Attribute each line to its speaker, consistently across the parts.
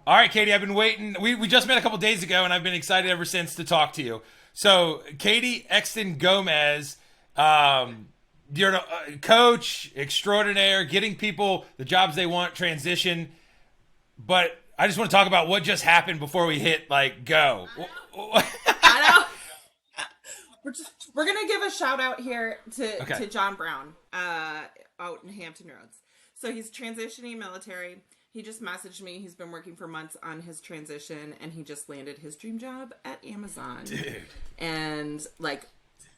Speaker 1: All right, Katie, I've been waiting. We just met a couple days ago, and I've been excited ever since to talk to you. So, Katie Exton Gomez, um, you're a coach extraordinaire, getting people the jobs they want, transition. But I just want to talk about what just happened before we hit like go.
Speaker 2: I know. We're gonna give a shout out here
Speaker 1: Okay,
Speaker 2: to John Brown, out in Hampton Roads. So he's transitioning military. He just messaged me. He's been working for months on his transition, and he just landed his dream job at Amazon.
Speaker 1: dude,
Speaker 2: And like,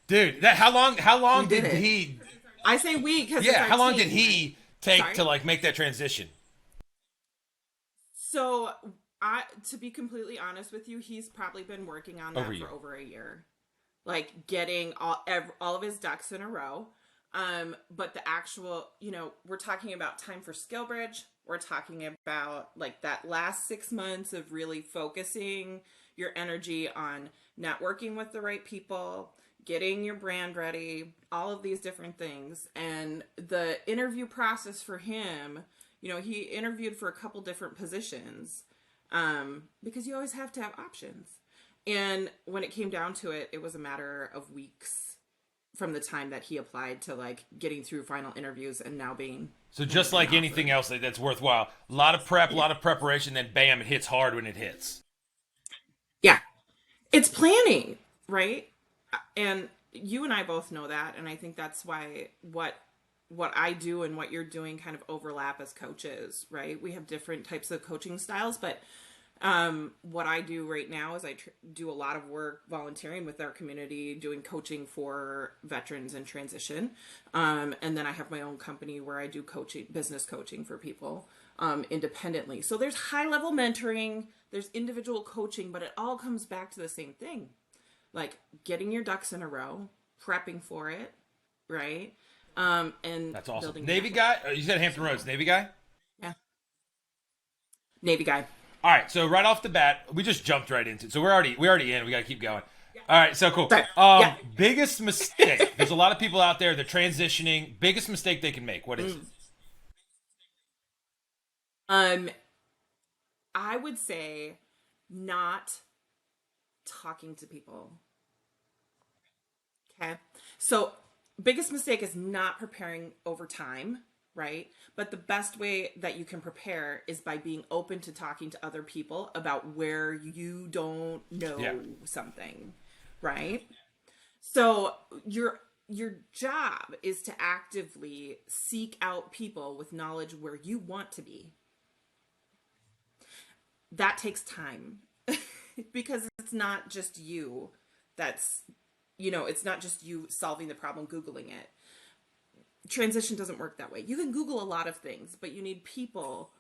Speaker 1: dude, that how long? How
Speaker 2: we
Speaker 1: long
Speaker 2: did
Speaker 1: did
Speaker 2: it.
Speaker 1: he?
Speaker 2: I say we because it's
Speaker 1: Yeah,
Speaker 2: our
Speaker 1: how long did
Speaker 2: team, right?
Speaker 1: he take
Speaker 2: Sorry.
Speaker 1: to like make that transition?
Speaker 2: So I, to be completely honest with you, he's probably been working on
Speaker 1: Over
Speaker 2: that
Speaker 1: you.
Speaker 2: for over a year, like getting all of his ducks in a row. But the actual, we're talking about time for skill bridge. We're talking about like that last 6 months of really focusing your energy on networking with the right people, getting your brand ready, all of these different things. And the interview process for him, he interviewed for a couple different positions, because you always have to have options. And when it came down to it, it was a matter of weeks from the time that he applied to like getting through final interviews and now being
Speaker 1: So just
Speaker 2: being
Speaker 1: like anything
Speaker 2: offered.
Speaker 1: else that's worthwhile, a lot of prep, a
Speaker 2: Yeah.
Speaker 1: lot of preparation, then bam, it hits hard when it hits.
Speaker 2: Yeah. It's planning, right? And you and I both know that, and I think that's why what I do and what you're doing kind of overlap as coaches, right? We have different types of coaching styles, but what I do right now is do a lot of work volunteering with our community, doing coaching for veterans in transition. And then I have my own company where I do coaching, business coaching for people, independently. So there's high level mentoring, there's individual coaching, but it all comes back to the same thing, like getting your ducks in a row, prepping for it, right? And
Speaker 1: That's awesome.
Speaker 2: building a
Speaker 1: Navy
Speaker 2: network.
Speaker 1: guy? You said Hampton Roads, Navy guy?
Speaker 2: Yeah. Navy guy.
Speaker 1: All right, so right off the bat, we just jumped right into it. So we already in. We got to keep going. All right, so cool.
Speaker 2: Sorry. Yeah.
Speaker 1: Biggest mistake. There's a lot of people out there. They're transitioning. Biggest mistake they can make. What is it?
Speaker 2: Mm. Um, I would say not talking to people. Okay. So, biggest mistake is not preparing over time, right? But the best way that you can prepare is by being open to talking to other people about where you don't
Speaker 1: Yeah.
Speaker 2: know something, right? So, your job is to actively seek out people with knowledge where you want to be. That takes time because it's not just you that's it's not just you solving the problem googling it. Transition doesn't work that way. You can google a lot of things, but you need people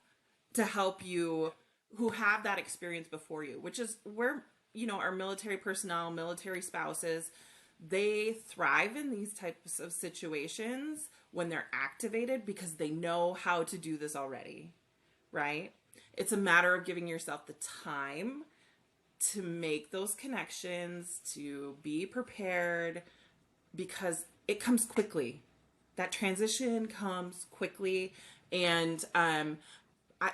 Speaker 2: to help you who have that experience before you, which is where our military personnel, military spouses, they thrive in these types of situations when they're activated because they know how to do this already, right? It's a matter of giving yourself the time to make those connections, to be prepared, because it comes quickly. That transition comes quickly. And I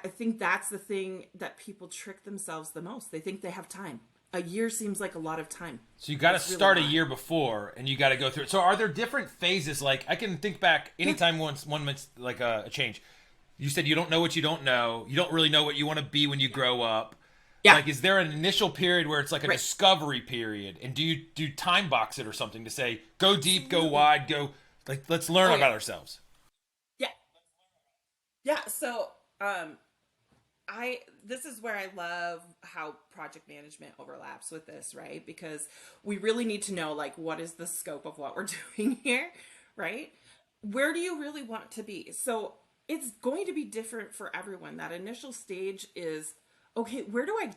Speaker 2: think that's the thing that people trick themselves the most. They think they have time. A year seems like a lot of time.
Speaker 1: So you got to
Speaker 2: It's really
Speaker 1: start a
Speaker 2: not.
Speaker 1: year before, and you got to go through it. So are there different phases? Like I can think back
Speaker 2: Yeah.
Speaker 1: anytime one makes like a change. You said you don't know what you don't know. You don't really know what you want to be when you grow up.
Speaker 2: Yeah.
Speaker 1: Like, is there an initial period where it's like a
Speaker 2: Right.
Speaker 1: discovery period? And do you do time box it or something to say go deep, go
Speaker 2: Absolutely.
Speaker 1: wide, go like let's learn
Speaker 2: Oh, yeah.
Speaker 1: about ourselves?
Speaker 2: Yeah. Yeah. So, um, this is where I love how project management overlaps with this, right? Because we really need to know like what is the scope of what we're doing here, right? Where do you really want to be? So it's going to be different for everyone. That initial stage is okay, where do I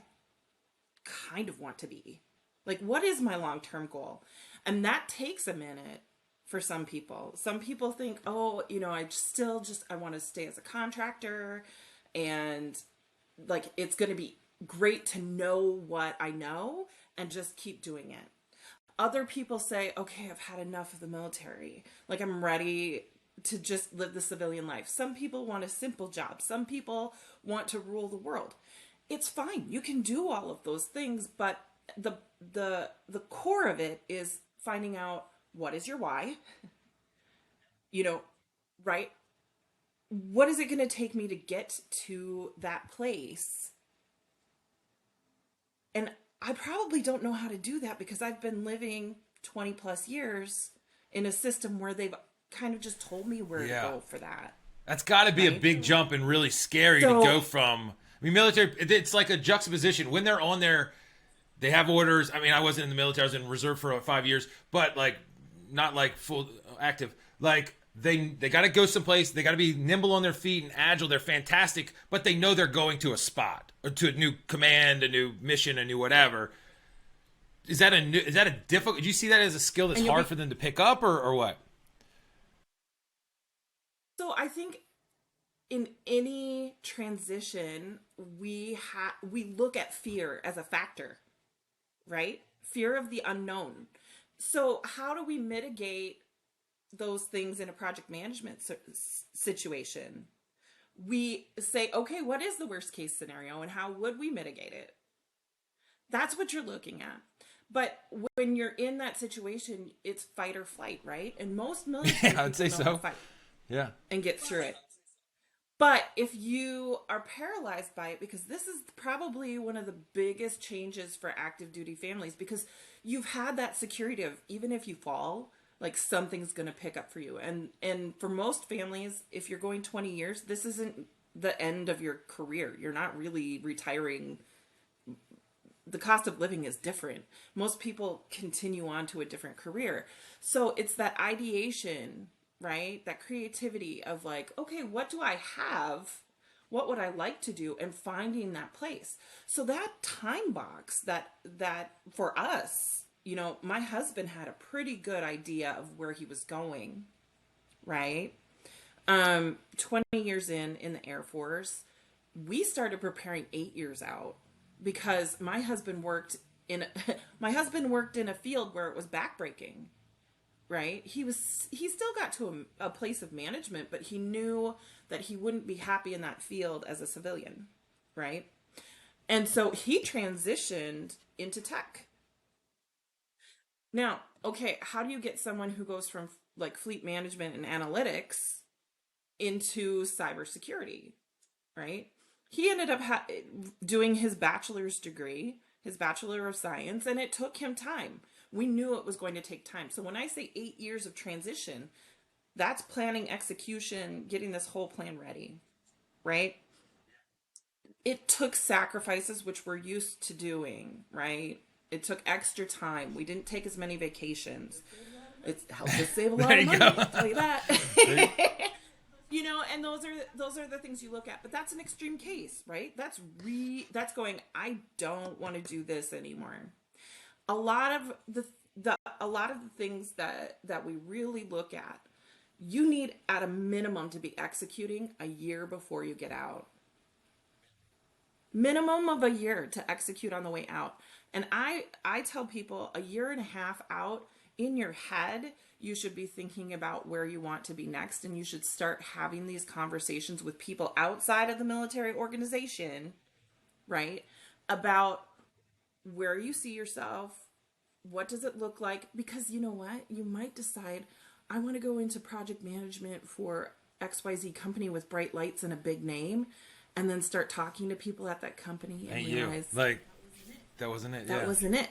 Speaker 2: kind of want to be? Like what is my long-term goal? And that takes a minute for some people. Some people think, "Oh, I want to stay as a contractor and like it's going to be great to know what I know and just keep doing it." Other people say, okay, I've had enough of the military. Like I'm ready to just live the civilian life. Some people want a simple job. Some people want to rule the world. it's fine. You can do all of those things, but the the core of it is finding out what is your why, you know, right? What is it going to take me to get to that place? And I probably don't know how to do that because I've been living 20 plus years in a system where they've kind of just told me where to
Speaker 1: Yeah.
Speaker 2: go for that,
Speaker 1: That's got to be a
Speaker 2: right?
Speaker 1: big jump and really scary to
Speaker 2: So,
Speaker 1: go from. I mean, military, it's like a juxtaposition. When they're on there, they have orders. I mean, I wasn't in the military, I was in reserve for 5 years, but like, not like full active. Like, they got to go someplace. They got to be nimble on their feet and agile. They're fantastic, but they know they're going to a spot or to a new command, a new mission, a new whatever. Is that a difficult? Do you see that as a skill that's
Speaker 2: and you'll
Speaker 1: hard
Speaker 2: be,
Speaker 1: for them to pick up, or what?
Speaker 2: so I think in any transition, we look at fear as a factor, right? Fear of the unknown. So how do we mitigate those things in a project management situation? We say, okay, what is the worst case scenario and how would we mitigate it? That's what you're looking at. But when you're in that situation, it's fight or flight, right? And most military
Speaker 1: Yeah, I'd say
Speaker 2: people know how to
Speaker 1: so.
Speaker 2: fight
Speaker 1: Yeah.
Speaker 2: and get through it. But if you are paralyzed by it, because this is probably one of the biggest changes for active duty families, because you've had that security of even if you fall, like something's going to pick up for you. And for most families, if you're going 20 years, this isn't the end of your career. You're not really retiring. The cost of living is different. Most people continue on to a different career. So it's that ideation, right? That creativity of like, okay, what do I have? What would I like to do? And finding that place. So that time box that for us, my husband had a pretty good idea of where he was going, right? 20 years in the Air Force, we started preparing 8 years out because my husband worked in my husband worked in a field where it was backbreaking, right? He still got to a place of management, but he knew that he wouldn't be happy in that field as a civilian, right? And so he transitioned into tech. Now, okay, how do you get someone who goes from like fleet management and analytics into cybersecurity, right? He ended up doing his bachelor's degree, his Bachelor of Science, and it took him time. We knew it was going to take time. So when I say 8 years of transition, that's planning, execution, getting this whole plan ready, right? It took sacrifices, which we're used to doing, right? It took extra time. We didn't take as many vacations. It helped us save a lot
Speaker 1: There
Speaker 2: of
Speaker 1: you
Speaker 2: money,
Speaker 1: go.
Speaker 2: I'll tell you that. And those are the things you look at. But that's an extreme case, right? That's going, I don't want to do this anymore. A lot of the things that we really look at, you need at a minimum to be executing a year before you get out. Minimum of a year to execute on the way out. And I tell people a year and a half out in your head, you should be thinking about where you want to be next, and you should start having these conversations with people outside of the military organization, right? About where you see yourself, what does it look like? Because you know what? You might decide, I want to go into project management for XYZ company with bright lights and a big name, and then start talking to people at that company and
Speaker 1: Ain't you
Speaker 2: realize
Speaker 1: like that wasn't it?
Speaker 2: that
Speaker 1: Yeah.
Speaker 2: wasn't it.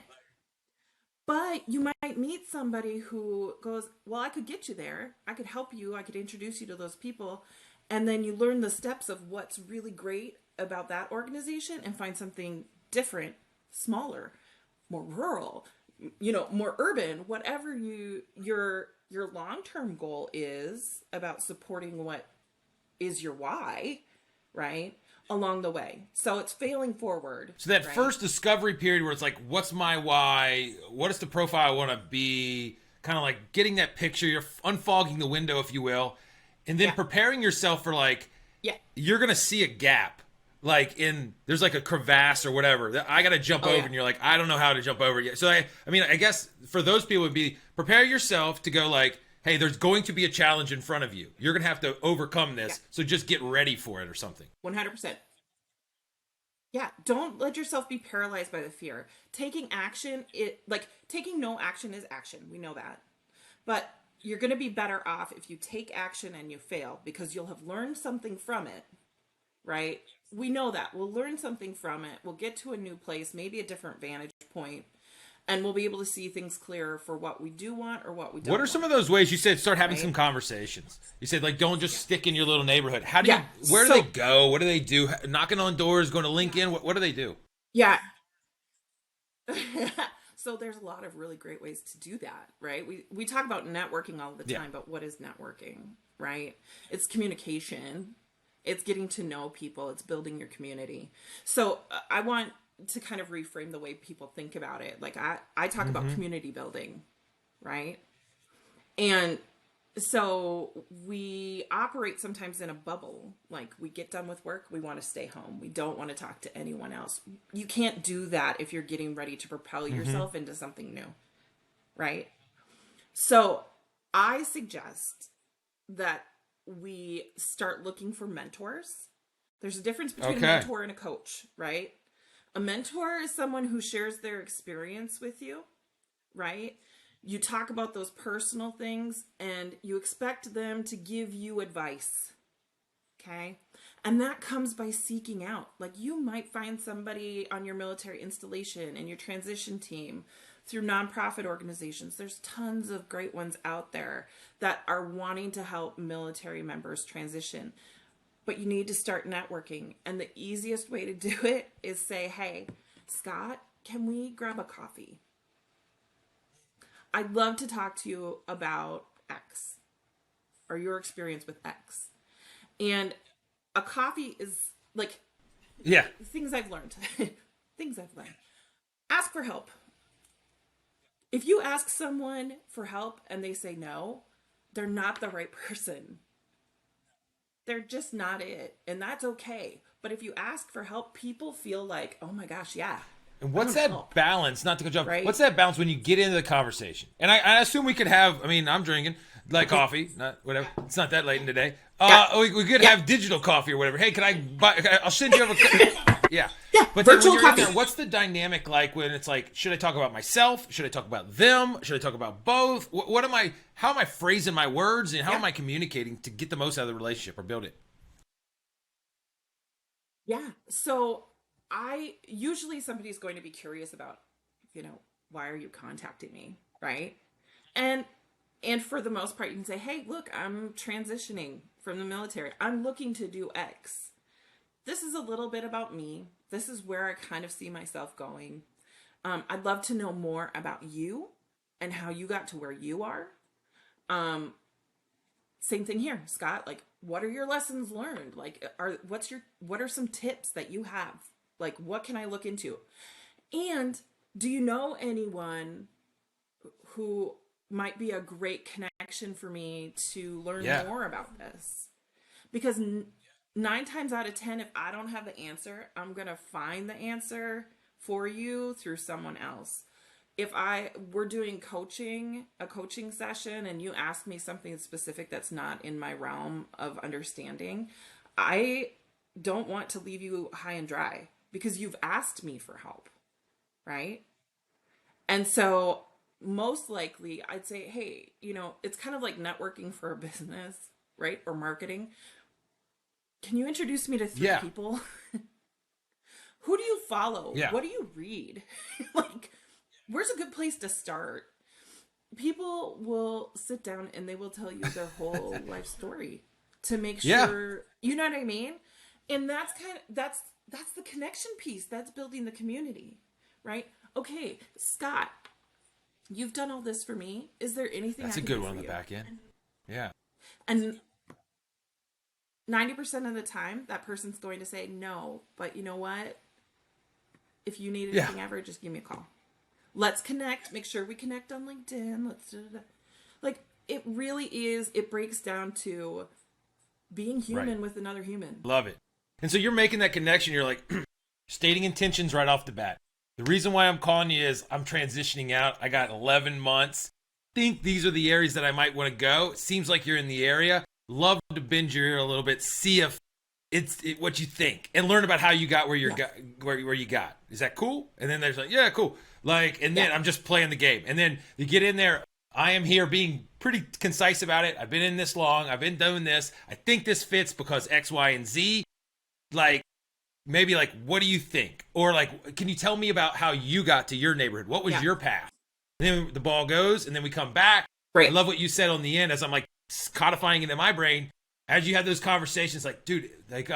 Speaker 2: But you might meet somebody who goes, well, I could get you there. I could help you. I could introduce you to those people. And then you learn the steps of what's really great about that organization and find something different, smaller, more rural, more urban, whatever your long-term goal is about supporting what is your why, right? Along the way. So it's failing forward.
Speaker 1: So that
Speaker 2: right?
Speaker 1: first discovery period where it's like, what's my why? What is the profile I want to be? Kind of like getting that picture, you're unfogging the window, if you will, and then
Speaker 2: Yeah.
Speaker 1: preparing yourself for like,
Speaker 2: Yeah.
Speaker 1: you're going to see a gap. Like there's like a crevasse or whatever that I got to jump over,
Speaker 2: Yeah.
Speaker 1: and you're like, I don't know how to jump over yet. So I mean, I guess for those people would be prepare yourself to go like, hey, there's going to be a challenge in front of you. You're going to have to overcome this.
Speaker 2: Yeah.
Speaker 1: So just get ready for it or something.
Speaker 2: 100%. Yeah, don't let yourself be paralyzed by the fear. Taking action, taking no action is action. We know that. But you're going to be better off if you take action and you fail because you'll have learned something from it, right? We know that. We'll learn something from it. We'll get to a new place, maybe a different vantage point, and we'll be able to see things clearer for what we do want or what we don't
Speaker 1: What are
Speaker 2: want.
Speaker 1: some of those ways you said start having
Speaker 2: Right?
Speaker 1: some conversations? You said like don't just stick in your little neighborhood. How do you?
Speaker 2: Yeah.
Speaker 1: Where do
Speaker 2: So,
Speaker 1: they go? What do they do? Knocking on doors, going to LinkedIn. What do they do?
Speaker 2: yeah. So there's a lot of really great ways to do that, right? We talk about networking all the
Speaker 1: Yeah.
Speaker 2: time, but what is networking, right? It's communication. It's getting to know people. It's building your community. So I want to kind of reframe the way people think about it. Like I talk about community building, right? And so we operate sometimes in a bubble. Like we get done with work, we want to stay home. We don't want to talk to anyone else. You can't do that if you're getting ready to propel yourself into something new, right? So I suggest that we start looking for mentors. There's a difference between a
Speaker 1: Okay.
Speaker 2: mentor and a coach, right? A mentor is someone who shares their experience with you, right? You talk about those personal things and you expect them to give you advice. Okay. And that comes by seeking out. Like you might find somebody on your military installation and your transition team through nonprofit organizations. There's tons of great ones out there that are wanting to help military members transition. But you need to start networking. And the easiest way to do it is say, hey, Scott, can we grab a coffee? I'd love to talk to you about X or your experience with X. And a coffee is like
Speaker 1: Yeah.
Speaker 2: things I've learned. Things I've learned. Ask for help. If you ask someone for help and they say no, they're not the right person. They're just not it. And that's okay. But if you ask for help, people feel like, oh my gosh, yeah.
Speaker 1: And what's
Speaker 2: I want
Speaker 1: that
Speaker 2: help.
Speaker 1: balance? Not to cut you off.
Speaker 2: Right?
Speaker 1: What's that balance when you get into the conversation? And I assume we could have. I mean, I'm drinking like coffee, not whatever. It's not that late in the day.
Speaker 2: Yeah.
Speaker 1: We could have digital coffee or whatever. Hey, can I buy? I'll send you over. Yeah.
Speaker 2: Yeah,
Speaker 1: But then when
Speaker 2: virtual
Speaker 1: you're in
Speaker 2: coffee.
Speaker 1: there, what's the dynamic like when it's like, should I talk about myself? Should I talk about them? Should I talk about both? What am I? How am I phrasing my words? And how am I communicating to get the most out of the relationship or build it?
Speaker 2: Yeah. So I usually somebody's going to be curious about, why are you contacting me? Right. And for the most part, you can say, hey, look, I'm transitioning from the military. I'm looking to do X. This is a little bit about me. This is where I kind of see myself going. I'd love to know more about you and how you got to where you are. Same thing here, Scott. Like, what are your lessons learned? Like, what are some tips that you have? Like, what can I look into? And do you know anyone who might be a great connection for me to learn more about this? Because 9 times out of 10, if I don't have the answer, I'm going to find the answer for you through someone else. If we're doing a coaching session, and you ask me something specific that's not in my realm of understanding, I don't want to leave you high and dry because you've asked me for help, right? And so most likely I'd say, hey, it's kind of like networking for a business, right? Or marketing. Can you introduce me to 3 people? Who do you follow?
Speaker 1: Yeah.
Speaker 2: What do you read? Like, where's a good place to start? People will sit down and they will tell you their whole life story to make sure, you know what I mean? And that's the connection piece. That's building the community, right? Okay, Scott, you've done all this for me. Is there anything
Speaker 1: That's
Speaker 2: I
Speaker 1: a
Speaker 2: can
Speaker 1: good
Speaker 2: do
Speaker 1: one on
Speaker 2: for
Speaker 1: the
Speaker 2: you?
Speaker 1: back end. Yeah.
Speaker 2: And 90% of the time, that person's going to say no. But you know what? If you need anything ever, just give me a call. Let's connect. Make sure we connect on LinkedIn. Like, it really is, it breaks down to being human with another human.
Speaker 1: Love it. And so you're making that connection. You're like stating intentions right off the bat. The reason why I'm calling you is I'm transitioning out. I got 11 months. Think these are the areas that I might want to go. It seems like you're in the area. Love to bend your ear a little bit. See if what you think and learn about how you got where
Speaker 2: Yes.
Speaker 1: where you got. Is that cool? And then there's like, yeah, cool. Like, and then
Speaker 2: Yeah.
Speaker 1: I'm just playing the game. And then you get in there. I am here being pretty concise about it. I've been in this long. I've been doing this. I think this fits because X, Y, and Z. Like, maybe like, what do you think? Or like, can you tell me about how you got to your neighborhood? What was
Speaker 2: Yeah.
Speaker 1: your path? And then the ball goes, and then we come back. I
Speaker 2: Right.
Speaker 1: love what you said on the end as I'm like codifying it in my brain. As you have those conversations, like, dude, like,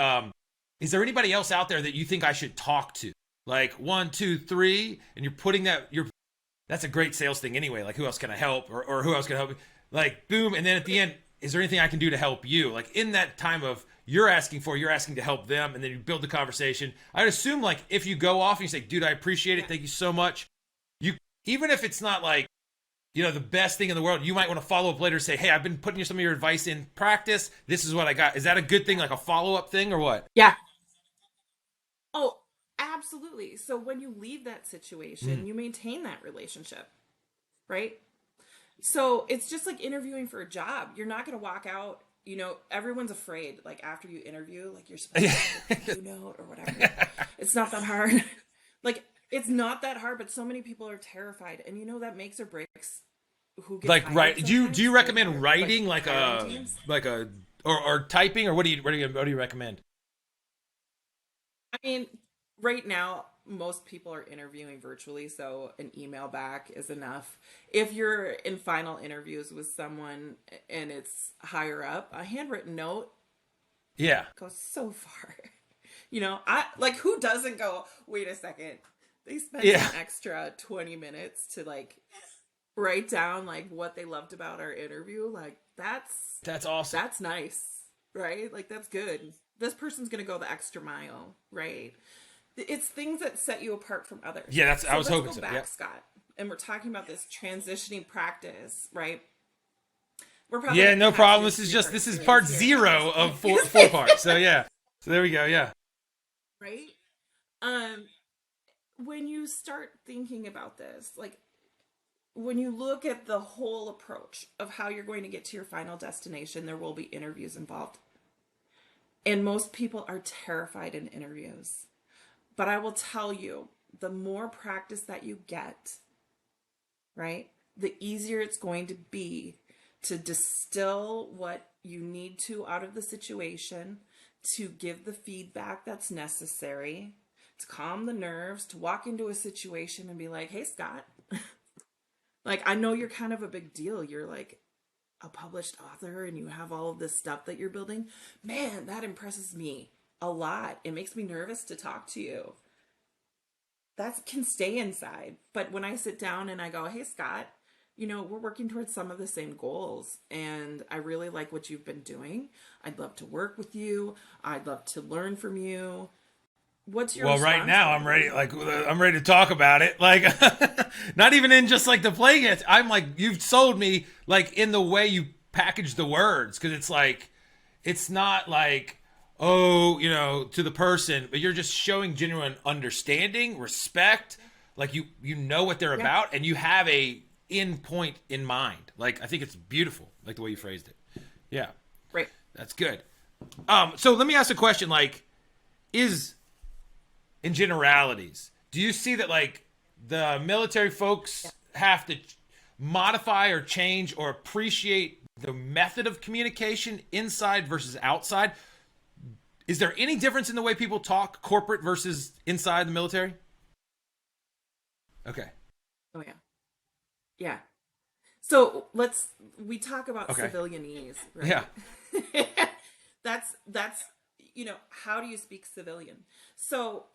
Speaker 1: is there anybody else out there that you think I should talk to? Like 1, 2, 3, and you're putting that's a great sales thing anyway. Like, who else can I help, or who else can help me? Like, boom, and then at the end, is there anything I can do to help you? Like in that time of you're asking to help them, and then you build the conversation. I'd assume like if you go off and you say, dude, I appreciate it, thank you so much. You even if it's not like the best thing in the world, you might want to follow up later and say, hey, I've been putting some of your advice in practice. This is what I got. Is that a good thing, like a follow-up thing or what?
Speaker 2: Yeah. Oh, absolutely. So when you leave that situation,
Speaker 1: Mm.
Speaker 2: you maintain that relationship, right? So it's just like interviewing for a job. You're not going to walk out, everyone's afraid, like after you interview, like you're supposed to have a thank you note or whatever. It's not that hard. Like, it's not that hard, but so many people are terrified. And that makes or breaks who gets
Speaker 1: Like,
Speaker 2: hired
Speaker 1: do you
Speaker 2: sometimes.
Speaker 1: recommend writing like
Speaker 2: hiring
Speaker 1: a
Speaker 2: teams.
Speaker 1: or typing, or what do you recommend?
Speaker 2: I mean, right now, most people are interviewing virtually, so an email back is enough. If you're in final interviews with someone and it's higher up, a handwritten note
Speaker 1: Yeah.
Speaker 2: goes so far. I like, who doesn't go, wait a second. They spent
Speaker 1: Yeah.
Speaker 2: an extra 20 minutes to like write down like what they loved about our interview. Like
Speaker 1: That's awesome.
Speaker 2: that's nice, right? Like, that's good. This person's going to go the extra mile, right? It's things that set you apart from others.
Speaker 1: Yeah, I was
Speaker 2: let's
Speaker 1: hoping
Speaker 2: go
Speaker 1: so.
Speaker 2: back,
Speaker 1: Yeah.
Speaker 2: Scott. And we're talking about this transitioning practice, right? We're probably
Speaker 1: Yeah,
Speaker 2: gonna
Speaker 1: no
Speaker 2: have to
Speaker 1: problem.
Speaker 2: do a
Speaker 1: This is
Speaker 2: three-part
Speaker 1: part
Speaker 2: series here.
Speaker 1: 0 of four parts. So yeah. So there we go. Yeah.
Speaker 2: Right? Um, when you start thinking about this, like when you look at the whole approach of how you're going to get to your final destination, there will be interviews involved. And most people are terrified in interviews. But I will tell you, the more practice that you get, right, the easier it's going to be to distill what you need to out of the situation, to give the feedback that's necessary, to calm the nerves, to walk into a situation and be like, hey, Scott, like, I know you're kind of a big deal. You're like a published author and you have all of this stuff that you're building. Man, that impresses me a lot. It makes me nervous to talk to you. That can stay inside. But when I sit down and I go, hey, Scott, we're working towards some of the same goals. And I really like what you've been doing. I'd love to work with you. I'd love to learn from you. What's your
Speaker 1: Well, right
Speaker 2: response
Speaker 1: now
Speaker 2: going
Speaker 1: I'm
Speaker 2: to
Speaker 1: ready.
Speaker 2: be?
Speaker 1: Like, I'm ready to talk about it. Like, not even in just like the playing it. I'm like, you've sold me like in the way you package the words, because it's like, it's not like, oh, to the person, but you're just showing genuine understanding, respect. Like you know what they're
Speaker 2: Yeah,
Speaker 1: about, and you have a end point in mind. Like, I think it's beautiful, like the way you phrased it. Yeah,
Speaker 2: right.
Speaker 1: that's good. So let me ask a question. Like, is in generalities, do you see that like the military folks have to modify or change or appreciate the method of communication inside versus outside? Is there any difference in the way people talk, corporate versus inside the military? Okay.
Speaker 2: Oh, yeah. Yeah. So we talk about
Speaker 1: Okay.
Speaker 2: civilianese,
Speaker 1: Yeah.
Speaker 2: right? That's how do you speak civilian? So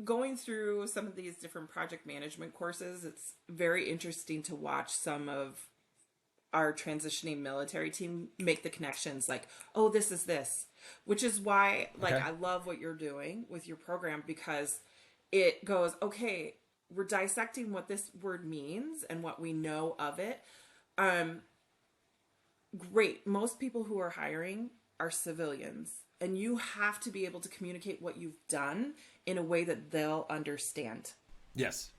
Speaker 2: going through some of these different project management courses, it's very interesting to watch some of our transitioning military team make the connections, like, oh, this is this, which is why, like,
Speaker 1: Okay.
Speaker 2: I love what you're doing with your program, because it goes, okay, we're dissecting what this word means and what we know of it. Um, Great. Most people who are hiring are civilians, and you have to be able to communicate what you've done in a way that they'll understand.
Speaker 1: Yes.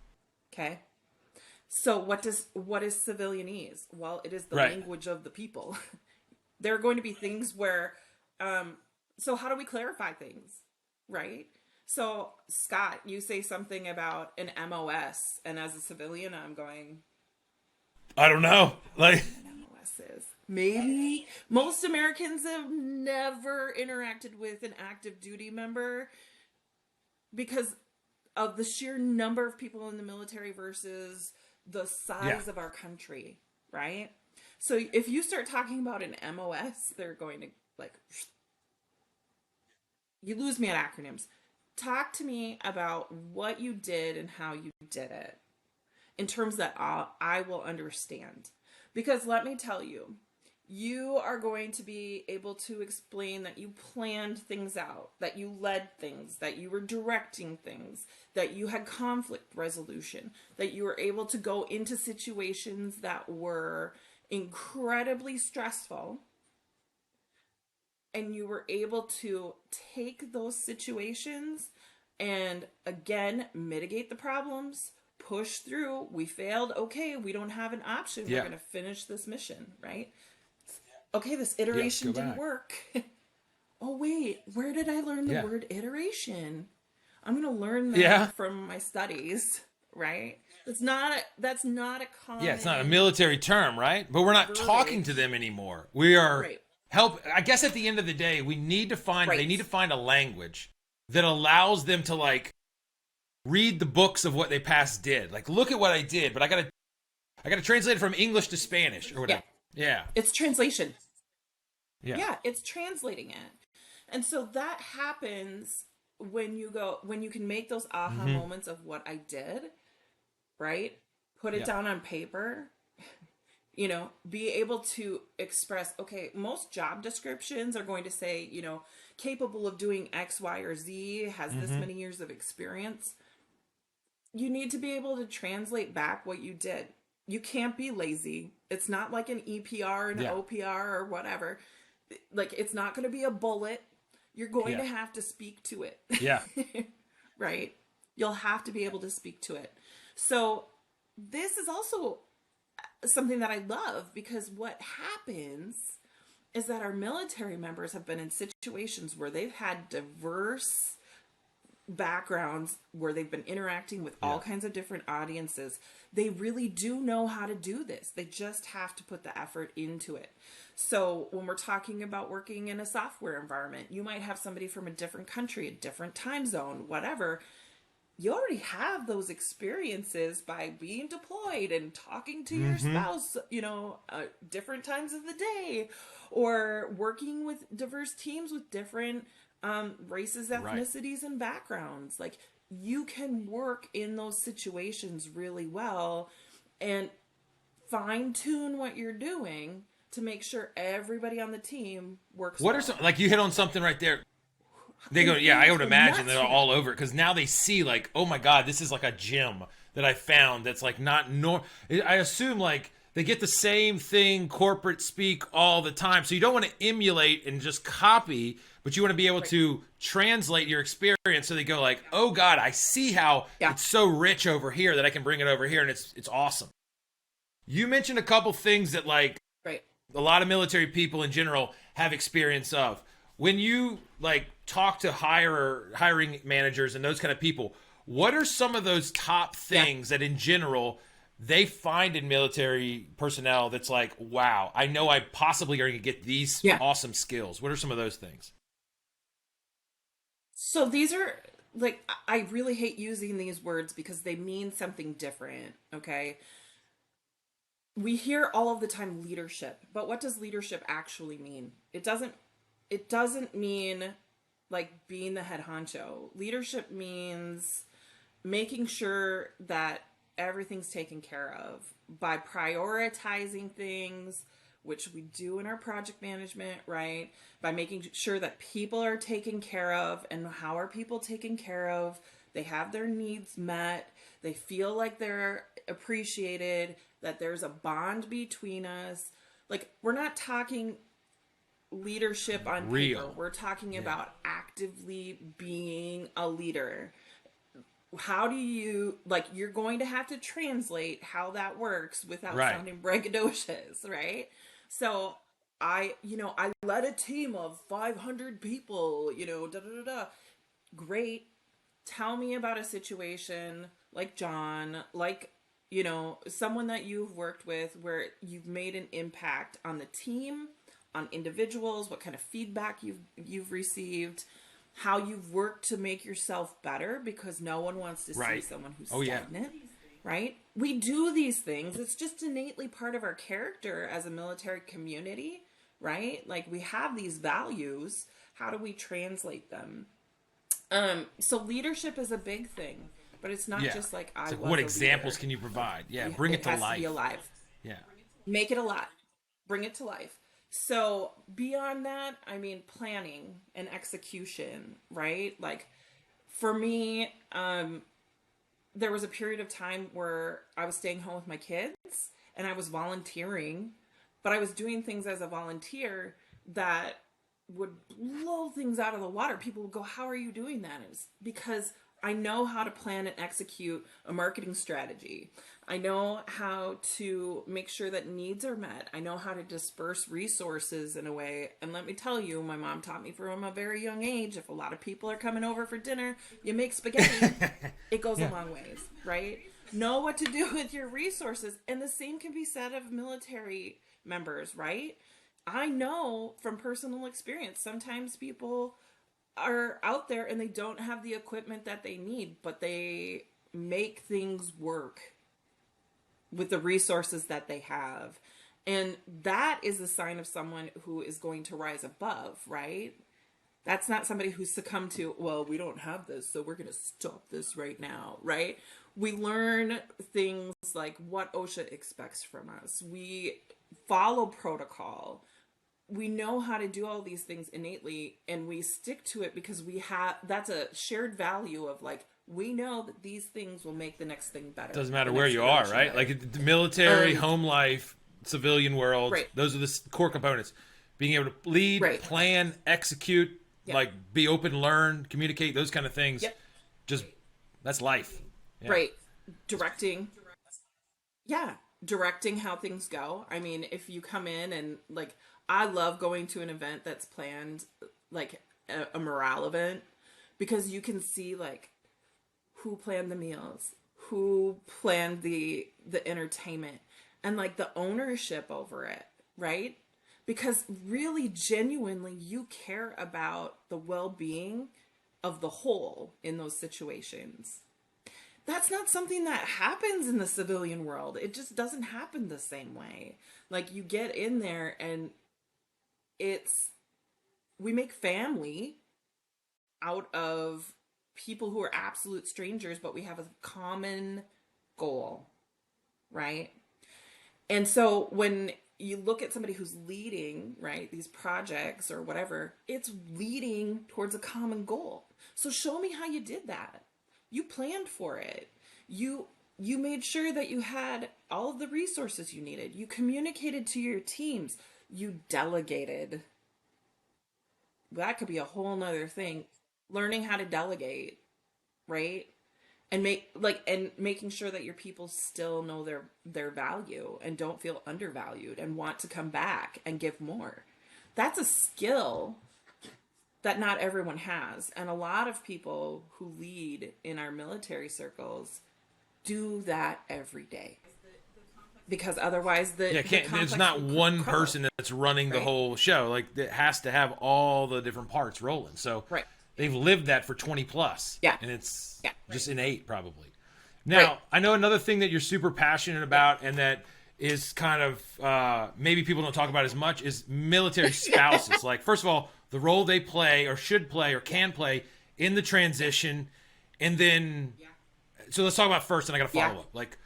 Speaker 2: Okay? So what is civilianese? Well, it is the
Speaker 1: Right.
Speaker 2: language of the people. There are going to be things where So how do we clarify things, right? So Scott, you say something about an MOS, and as a civilian, I'm going,
Speaker 1: I don't know.
Speaker 2: I don't
Speaker 1: Like,
Speaker 2: know what an MOS is. Maybe most Americans have never interacted with an active duty member because of the sheer number of people in the military versus the
Speaker 1: yeah,
Speaker 2: size of our country, right? So if you start talking about an MOS, they're going to like, you lose me at acronyms. Talk to me about what you did and how you did it in terms that I will understand. Because let me tell you, you are going to be able to explain that you planned things out, that you led things, that you were directing things, that you had conflict resolution, that you were able to go into situations that were incredibly stressful, and you were able to take those situations and again mitigate the problems, push through. We failed, okay, we don't have an option, we're
Speaker 1: yeah,
Speaker 2: going to finish this mission, right? Okay, this
Speaker 1: yeah. Let's
Speaker 2: iteration
Speaker 1: go
Speaker 2: didn't
Speaker 1: back.
Speaker 2: work. Oh wait, where did I learn the
Speaker 1: Yeah,
Speaker 2: word iteration? I'm going to learn
Speaker 1: yeah,
Speaker 2: that from my studies, right? That's not a
Speaker 1: yeah. It's not a
Speaker 2: common
Speaker 1: military term, right? But we're not talking to
Speaker 2: verbiage.
Speaker 1: them anymore. We are
Speaker 2: Right.
Speaker 1: help. I guess at the end of the day, we need to find. They
Speaker 2: Right.
Speaker 1: need to find a language that allows them to like read the books of what they past did. Like, look at what I did, but I gotta translate it from English to Spanish or
Speaker 2: Yeah.
Speaker 1: whatever. Yeah,
Speaker 2: It's translation.
Speaker 1: yeah,
Speaker 2: Yeah, it's translating it. And so that happens when you can make those aha
Speaker 1: mm-hmm.
Speaker 2: moments of what I did, right? Put it
Speaker 1: Yeah,
Speaker 2: down on paper, be able to express, okay, most job descriptions are going to say, capable of doing X, Y, or Z, has this
Speaker 1: mm-hmm.
Speaker 2: many years of experience. You need to be able to translate back what you did. You can't be lazy. It's not like an EPR and an
Speaker 1: Yeah,
Speaker 2: OPR or whatever. Like, it's not going to be a bullet. You're going
Speaker 1: yeah,
Speaker 2: to have to speak to it.
Speaker 1: yeah.
Speaker 2: Right? You'll have to be able to speak to it. So, this is also something that I love because what happens is that our military members have been in situations where they've had diverse backgrounds, where they've been interacting with all
Speaker 1: Yeah.
Speaker 2: kinds of different audiences. They really do know how to do this. They just have to put the effort into it. So when we're talking about working in a software environment, you might have somebody from a different country, a different time zone, whatever. You already have those experiences by being deployed and talking to your
Speaker 1: Mm-hmm.
Speaker 2: spouse, different times of the day, or working with diverse teams with different races,
Speaker 1: Right.
Speaker 2: ethnicities, and backgrounds. Like, you can work in those situations really well and fine tune what you're doing to make sure everybody on the team works
Speaker 1: What are some
Speaker 2: well.
Speaker 1: like you hit on something right there? They go,
Speaker 2: And
Speaker 1: yeah, I
Speaker 2: things
Speaker 1: would
Speaker 2: go
Speaker 1: imagine
Speaker 2: nuts
Speaker 1: they're
Speaker 2: for them.
Speaker 1: all over it because now they see like, oh my god, this is like a gym that I found that's like not nor. I assume like they get the same thing corporate speak all the time, so you don't want to emulate and just copy, but you want to be able
Speaker 2: Right.
Speaker 1: to translate your experience. So they go like, oh god, I see how
Speaker 2: Yeah.
Speaker 1: it's so rich over here that I can bring it over here, and it's awesome. You mentioned a couple things that like
Speaker 2: Right.
Speaker 1: a lot of military people in general have experience of. When you like talk to hiring managers and those kind of people, what are some of those top
Speaker 2: Yeah.
Speaker 1: things that in general they find in military personnel that's like, wow, I know I possibly are going to get these
Speaker 2: Yeah.
Speaker 1: awesome skills? What are some of those things?
Speaker 2: So these are like, I really hate using these words because they mean something different, okay? We hear all of the time leadership, but what does leadership actually mean? It doesn't mean like being the head honcho. Leadership means making sure that everything's taken care of by prioritizing things, which we do in our project management, right? By making sure that people are taken care of. And how are people taken care of? They have their needs met, they feel like they're appreciated, that there's a bond between us. Like, we're not talking leadership on paper,
Speaker 1: Real.
Speaker 2: we're talking
Speaker 1: Yeah.
Speaker 2: about actively being a leader. How do you, like, you're going to have to translate how that works without
Speaker 1: Right.
Speaker 2: sounding braggadocious, right? So I led a team of 500 people, da da da da. Great. Tell me about a situation like John, like, someone that you've worked with where you've made an impact on the team, on individuals, what kind of feedback you've received, how you've worked to make yourself better, because no one wants to see someone who's stagnant, right? We do these things. It's just innately part of our character as a military community, right? Like, we have these values. How do we translate them? So leadership is a big thing, but it's not just like I was
Speaker 1: what
Speaker 2: a
Speaker 1: examples
Speaker 2: leader.
Speaker 1: can you provide? Yeah, bring it to
Speaker 2: has
Speaker 1: life.
Speaker 2: To be alive.
Speaker 1: Yeah.
Speaker 2: Make it alive. Bring it to life. So beyond that, I mean, planning and execution, right? Like, for me, there was a period of time where I was staying home with my kids and I was volunteering, but I was doing things as a volunteer that would blow things out of the water. People would go, how are you doing that? It's because I know how to plan and execute a marketing strategy. I know how to make sure that needs are met. I know how to disperse resources in a way. And let me tell you, my mom taught me from a very young age, if a lot of people are coming over for dinner, you make spaghetti. It goes a long ways, right? Know what to do with your resources. And the same can be said of military members, right? I know from personal experience, sometimes people are out there and they don't have the equipment that they need, but they make things work with the resources that they have. And that is a sign of someone who is going to rise above, right? That's not somebody who's succumbed to, well, we don't have this, so we're going to stop this right now, right? We learn things like what OSHA expects from us. We follow protocol. We know how to do all these things innately, and we stick to it because that's a shared value of, like, we know that these things will make the next thing better.
Speaker 1: Doesn't matter where you are, right? Like the military, home life, civilian world, those are the core components. Being able to lead, plan, execute, like be open, learn, communicate, those kind of things. Just, that's life. Yeah.
Speaker 2: Right. Directing. Yeah. Directing how things go. I mean, if you come in and, like, I love going to an event that's planned, like a morale event, because you can see, like, who planned the meals, who planned the entertainment, and, like, the ownership over it, right? Because really, genuinely, you care about the well-being of the whole in those situations. That's not something that happens in the civilian world. It just doesn't happen the same way. Like, you get in there and we make family out of people who are absolute strangers, but we have a common goal, right? And so when you look at somebody who's leading, right, these projects or whatever, it's leading towards a common goal. So show me how you did that. You planned for it. You made sure that you had all of the resources you needed. You communicated to your teams. You delegated. That could be a whole nother thing. Learning how to delegate, right? And making sure that your people still know their value and don't feel undervalued and want to come back and give more. That's a skill that not everyone has. And a lot of people who lead in our military circles do that every day. Because otherwise
Speaker 1: there's not one person that's running the whole show. Like, it has to have all the different parts rolling. So they've lived that for 20 plus.
Speaker 2: Yeah.
Speaker 1: And it's just innate, probably. Now, I know another thing that you're super passionate about and that is kind of maybe people don't talk about as much is military spouses. Like, first of all, the role they play or should play or can play in the transition. And then, so let's talk about first, and I got to follow up. Like,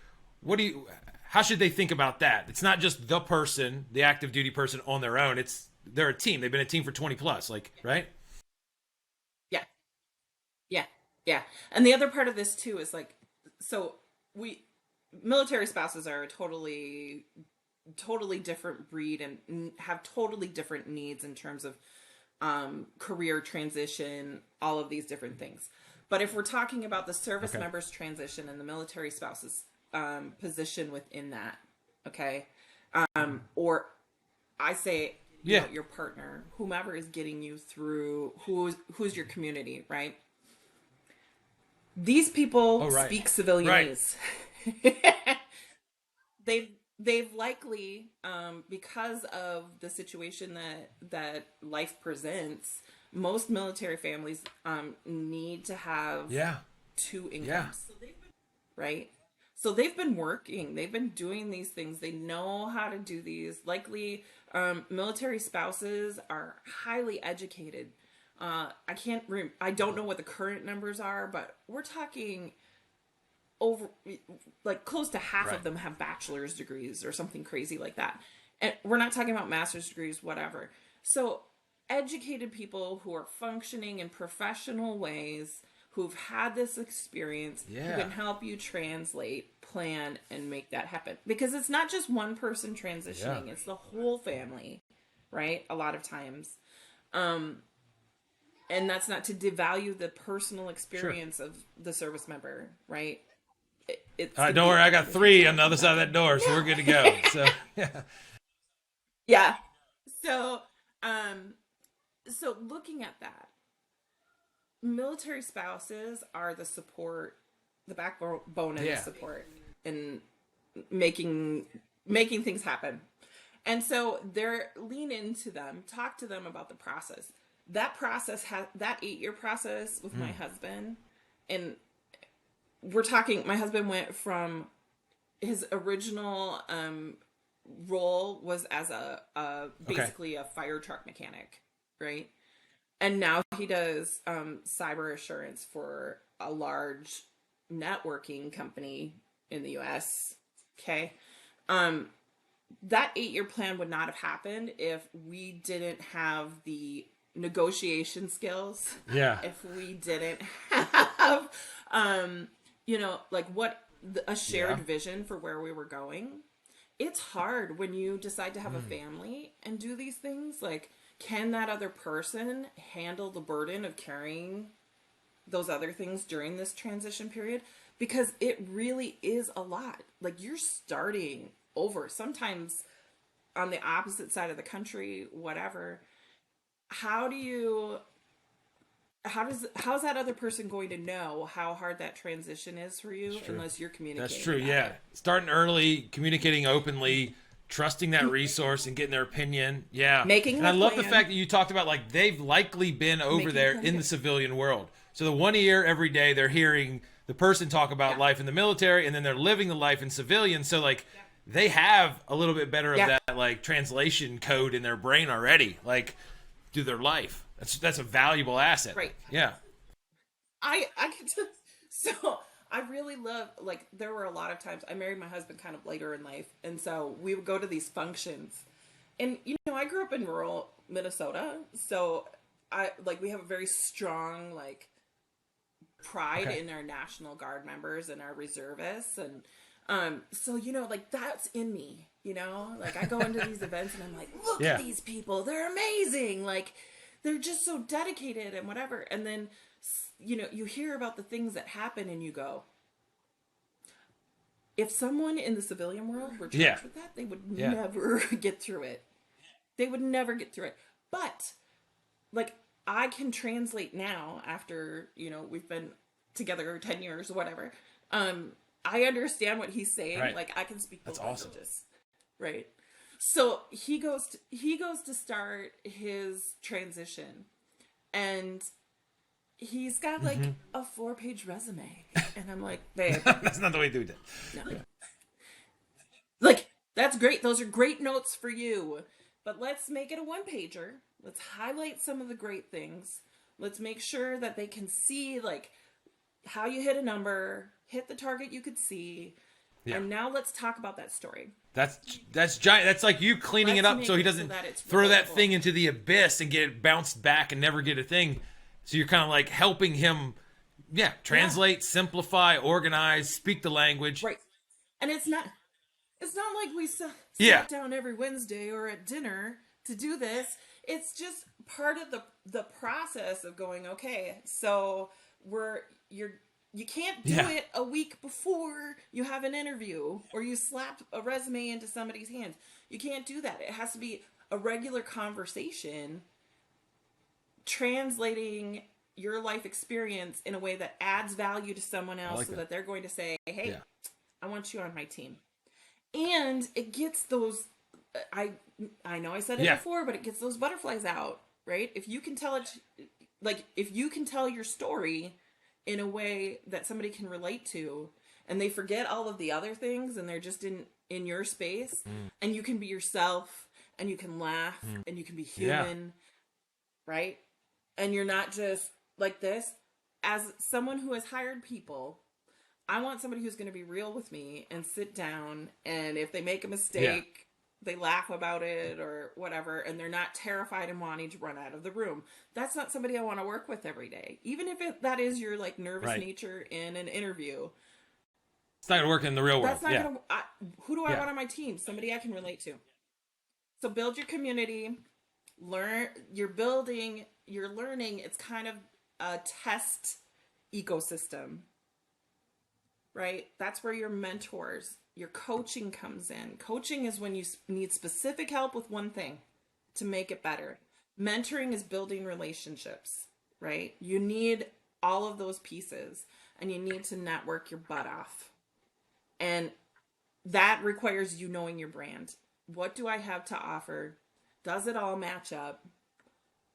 Speaker 1: how should they think about that? It's not just the person, the active duty person on their own. They're a team. They've been a team for 20 plus, like, right?
Speaker 2: Yeah. And the other part of this too is, like, so military spouses are a totally different breed and have totally different needs in terms of career transition, all of these different things. But if we're talking about the service members transition and the military spouses position within that, or I say you know, your partner, whomever is getting you through, who's your community, right? These people speak civilianese. Right. They've likely, because of the situation that life presents, most military families need to have two incomes, right? So they've been working, they've been doing these things, they know how to do these. Likely, military spouses are highly educated. I don't know what the current numbers are, but we're talking over, like, close to half of them have bachelor's degrees or something crazy like that. And we're not talking about master's degrees, whatever. So educated people who are functioning in professional ways, who've had this experience, who can help you translate, plan, and make that happen. Because it's not just one person transitioning, it's the whole family, right? A lot of times. And that's not to devalue the personal experience of the service member, right?
Speaker 1: Don't worry, I got 3 on the other side of that door, so we're good to go. So
Speaker 2: So, so looking at that, military spouses are the support, the backbone and the support in making things happen. And so they're lean into them, talk to them about the process. That process that 8-year process with my husband, and we're talking, my husband went from his original role was as a basically a fire truck mechanic, right? And now he does cyber assurance for a large networking company in the US. Okay. That 8-year plan would not have happened if we didn't have the negotiation skills.
Speaker 1: Yeah.
Speaker 2: If we didn't have, you know, like a shared vision for where we were going. It's hard when you decide to have a family and do these things. Like, can that other person handle the burden of carrying those other things during this transition period? Because it really is a lot. Like, you're starting over, sometimes on the opposite side of the country, whatever. How's that other person going to know how hard that transition is for you unless you're communicating?
Speaker 1: That's true. Yeah. Starting early, communicating openly, trusting that resource and getting their opinion. Yeah. And I love the fact that you talked about, like, they've likely been over there in the civilian world. So the 1 year every day they're hearing the person talk about life in the military, and then they're living the life in civilian. So, like, they have a little bit better of that, like, translation code in their brain already, like, through their life. That's a valuable asset.
Speaker 2: Right.
Speaker 1: Yeah.
Speaker 2: I could so I really love, like, there were a lot of times I married my husband kind of later in life, and so we would go to these functions. And, you know, I grew up in rural Minnesota, so we have a very strong, like, pride in our National Guard members and our reservists, and so, you know, like, that's in me, you know? Like, I go into these events and I'm like, look at these people, they're amazing, like, they're just so dedicated and whatever. And then, you know, you hear about the things that happen and you go, if someone in the civilian world were charged with that, they would never get through it. They would never get through it. But, like, I can translate now after, you know, we've been together 10 years or whatever. I understand what he's saying. Right. Like, I can speak both languages. Awesome. Right. So he goes to start his transition, and he's got like a 4-page resume, and I'm like, babe,
Speaker 1: that's not the way to do it.
Speaker 2: No. Yeah. Like, that's great. Those are great notes for you, but let's make it a 1-pager. Let's highlight some of the great things. Let's make sure that they can see, like, how you hit a number, hit the target you could see. Yeah. And now let's talk about that story. That's giant. That's like you cleaning it up so he doesn't throw that thing into the abyss and get it bounced back and never get a thing. So you're kind of like helping him, translate, simplify, organize, speak the language. Right. And it's not like we sat down every Wednesday or at dinner to do this. It's just part of the process of going, okay, so you can't do it a week before you have an interview or you slap a resume into somebody's hands. You can't do that. It has to be a regular conversation, translating your life experience in a way that adds value to someone else,
Speaker 1: like
Speaker 2: so
Speaker 1: that.
Speaker 2: that they're going to say, hey,
Speaker 1: Yeah.
Speaker 2: I want you on my team. And it gets those, I know I said it
Speaker 1: Yeah.
Speaker 2: before, but it gets those butterflies out, right? If you can tell it, like, if you can tell your story in a way that somebody can relate to, and they forget all of the other things and they're just in your space, and you can be yourself, and you can laugh, and you can be human, right? And you're not just like this. As someone who has hired people, I want somebody who's going to be real with me and sit down, and if they make a mistake, they laugh about it or whatever, and they're not terrified and wanting to run out of the room. That's not somebody I want to work with every day. Even if that is your like nervous nature in an interview.
Speaker 1: It's not going to work in the real world.
Speaker 2: That's not going to, who do I want on my team? Somebody I can relate to. So build your community, you're learning. It's kind of a test ecosystem. Right? That's where your mentors, your coaching comes in. Coaching is when you need specific help with one thing to make it better. Mentoring is building relationships, right? You need all of those pieces, and you need to network your butt off. And that requires you knowing your brand. What do I have to offer? Does it all match up?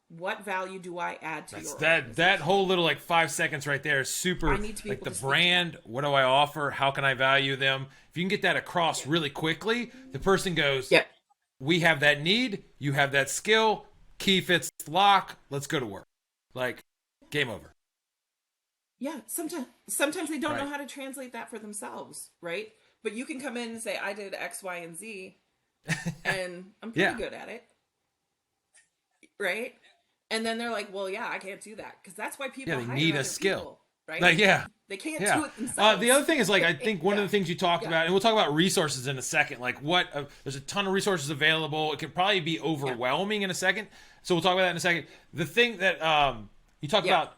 Speaker 2: What value do I add to your organization?
Speaker 1: That whole little like 5 seconds right there is super.
Speaker 2: I need to be
Speaker 1: like
Speaker 2: able
Speaker 1: the
Speaker 2: to speak
Speaker 1: brand. What do I offer? How can I value them? If you can get that across really quickly, the person goes,
Speaker 2: Yep.
Speaker 1: We have that need. You have that skill. Key fits lock. Let's go to work. Like, game over.
Speaker 2: Yeah, sometimes they don't know how to translate that for themselves, right? But you can come in and say, I did X, Y, and Z, and I'm pretty good at it, right? And then they're like, well, yeah, I can't do that, because that's why people
Speaker 1: they
Speaker 2: hire
Speaker 1: need a
Speaker 2: other
Speaker 1: skill.
Speaker 2: people, right?
Speaker 1: Like,
Speaker 2: they can't do it themselves.
Speaker 1: The other thing is, like, I think one of the things you talked about, and we'll talk about resources in a second, like there's a ton of resources available. It could probably be overwhelming in a second. So we'll talk about that in a second. The thing that you talked about,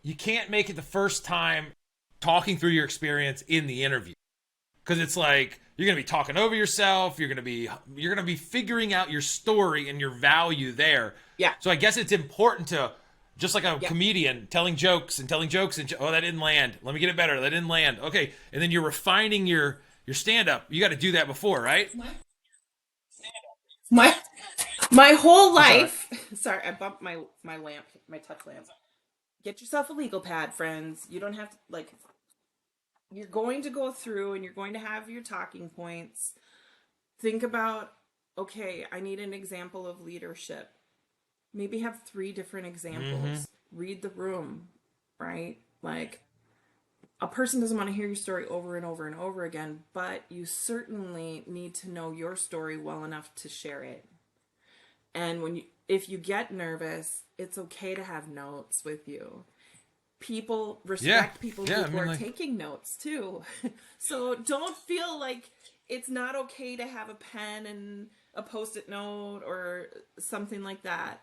Speaker 1: you can't make it the first time talking through your experience in the interview. Because it's like, you're going to be talking over yourself. You're going to be figuring out your story and your value there.
Speaker 2: Yeah.
Speaker 1: So I guess it's important to, just like a comedian telling jokes, and oh, that didn't land. Let me get it better. That didn't land. Okay. And then you're refining your stand-up. You got to do that before, right?
Speaker 2: My whole life. Sorry, I bumped my lamp, my touch lamp. Get yourself a legal pad, friends. You don't have to, like, you're going to go through and you're going to have your talking points. Think about, okay, I need an example of leadership. Maybe have 3 different examples. Read the room, right? Like, a person doesn't want to hear your story over and over and over again, but you certainly need to know your story well enough to share it. And if you get nervous, it's okay to have notes with you. People respect people who are taking notes too. So don't feel like it's not okay to have a pen and a post-it note or something like that.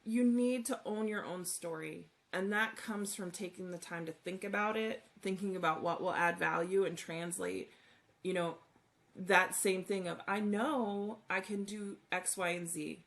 Speaker 2: You need to own your own story. And that comes from taking the time to think about it, thinking about what will add value, and translate, that same thing of, I know I can do X, Y, and Z.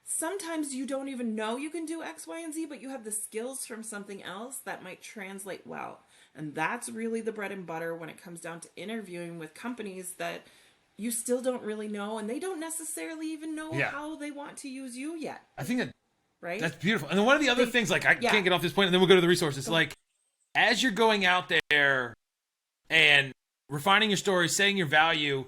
Speaker 2: Sometimes you don't even know you can do X, Y, and Z, but you have the skills from something else that might translate well. And that's really the bread and butter when it comes down to interviewing with companies that you still don't really know, and they don't necessarily even know how they want to use you yet.
Speaker 1: I think that
Speaker 2: right?
Speaker 1: That's beautiful. And then one of the other things, like, I can't get off this point, and then we'll go to the resources. Like, as you're going out there and refining your story, saying your value,